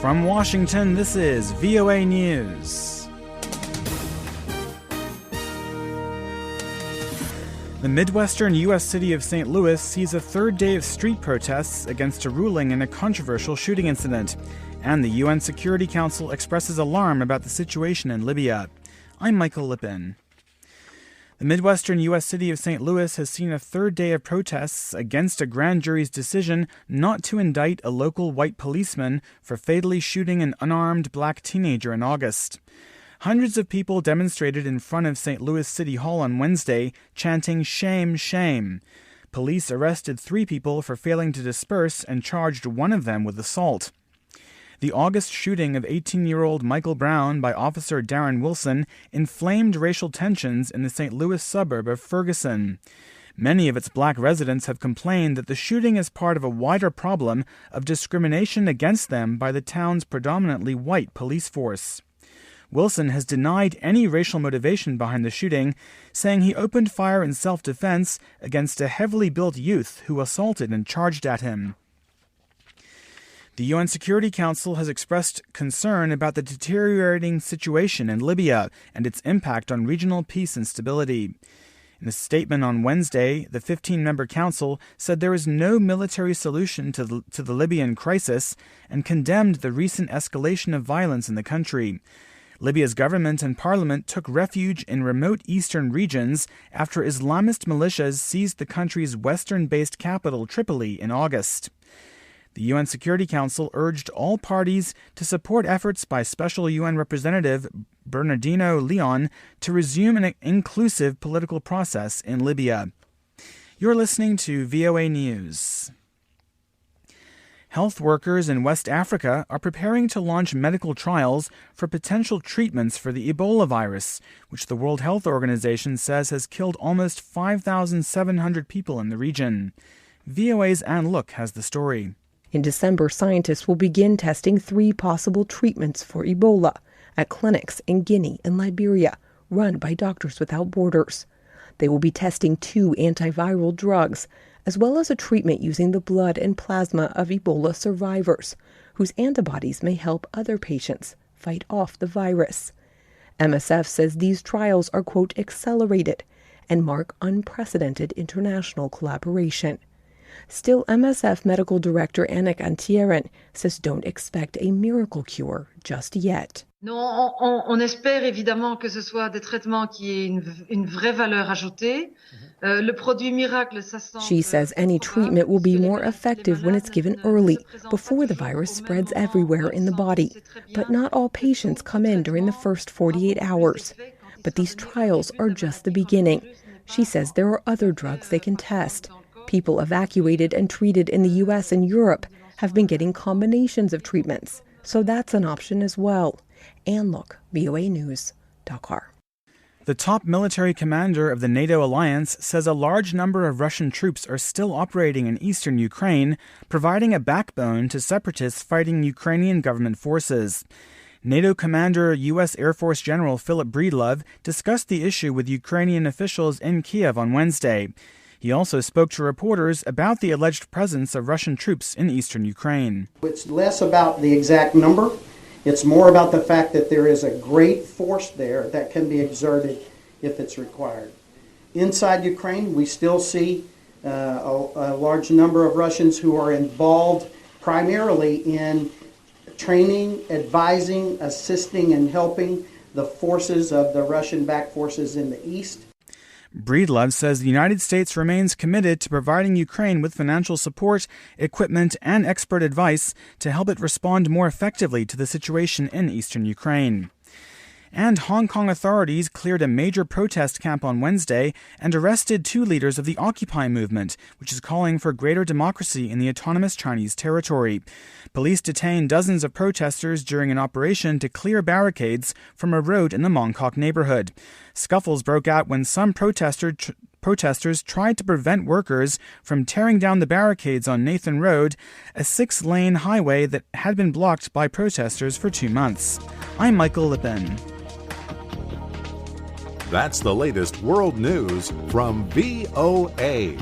From Washington, this is VOA News. The Midwestern U.S. city of St. Louis sees a third day of street protests against a ruling in a controversial shooting incident, and the UN Security Council expresses alarm about the situation in Libya. I'm Michael Lipin. The Midwestern U.S. city of St. Louis has seen a third day of protests against a grand jury's decision not to indict a local white policeman for fatally shooting an unarmed black teenager in August. Hundreds of people demonstrated in front of St. Louis City Hall on Wednesday, chanting, "Shame, shame." Police arrested 3 people for failing to disperse and charged one of them with assault. The August shooting of 18-year-old Michael Brown by Officer Darren Wilson inflamed racial tensions in the St. Louis suburb of Ferguson. Many of its black residents have complained that the shooting is part of a wider problem of discrimination against them by the town's predominantly white police force. Wilson has denied any racial motivation behind the shooting, saying he opened fire in self-defense against a heavily built youth who assaulted and charged at him. The UN Security Council has expressed concern about the deteriorating situation in Libya and its impact on regional peace and stability. In a statement on Wednesday, the 15-member council said there is no military solution to the Libyan crisis and condemned the recent escalation of violence in the country. Libya's government and parliament took refuge in remote eastern regions after Islamist militias seized the country's western-based capital, Tripoli, in August. The UN Security Council urged all parties to support efforts by Special UN Representative Bernardino Leon to resume an inclusive political process in Libya. You're listening to VOA News. Health workers in West Africa are preparing to launch medical trials for potential treatments for the Ebola virus, which the World Health Organization says has killed almost 5,700 people in the region. VOA's Ann Look has the story. In December, scientists will begin testing 3 possible treatments for Ebola at clinics in Guinea and Liberia, run by Doctors Without Borders. They will be testing 2 antiviral drugs, as well as a treatment using the blood and plasma of Ebola survivors, whose antibodies may help other patients fight off the virus. MSF says these trials are, quote, accelerated and mark unprecedented international collaboration. Still, MSF Medical Director Annick Antieren says don't expect a miracle cure just yet. Non, on espère évidemment que ce soit des traitements qui aient une vraie valeur ajoutée. Le produit miracle, ça semble. She says any treatment will be more effective when it's given early, before the virus spreads everywhere in the body. But not all patients come in during the first 48 hours. But these trials are just the beginning. She says there are other drugs they can test. People evacuated and treated in the U.S. and Europe have been getting combinations of treatments, so that's an option as well. Ann Look, VOA News, Dakar. The top military commander of the NATO alliance says a large number of Russian troops are still operating in eastern Ukraine, providing a backbone to separatists fighting Ukrainian government forces. NATO commander U.S. Air Force General Philip Breedlove discussed the issue with Ukrainian officials in Kiev on Wednesday. He also spoke to reporters about the alleged presence of Russian troops in eastern Ukraine. It's less about the exact number. It's more about the fact that there is a great force there that can be exerted if it's required. Inside Ukraine, we still see a large number of Russians who are involved primarily in training, advising, assisting, and helping the forces of the Russian-backed forces in the east. Breedlove says the United States remains committed to providing Ukraine with financial support, equipment, and expert advice to help it respond more effectively to the situation in eastern Ukraine. And Hong Kong authorities cleared a major protest camp on Wednesday and arrested 2 leaders of the Occupy movement, which is calling for greater democracy in the autonomous Chinese territory. Police detained dozens of protesters during an operation to clear barricades from a road in the Mong Kok neighborhood. Scuffles broke out when some protesters tried to prevent workers from tearing down the barricades on Nathan Road, a 6-lane highway that had been blocked by protesters for 2 months. I'm Michael Lipin. That's the latest world news from VOA.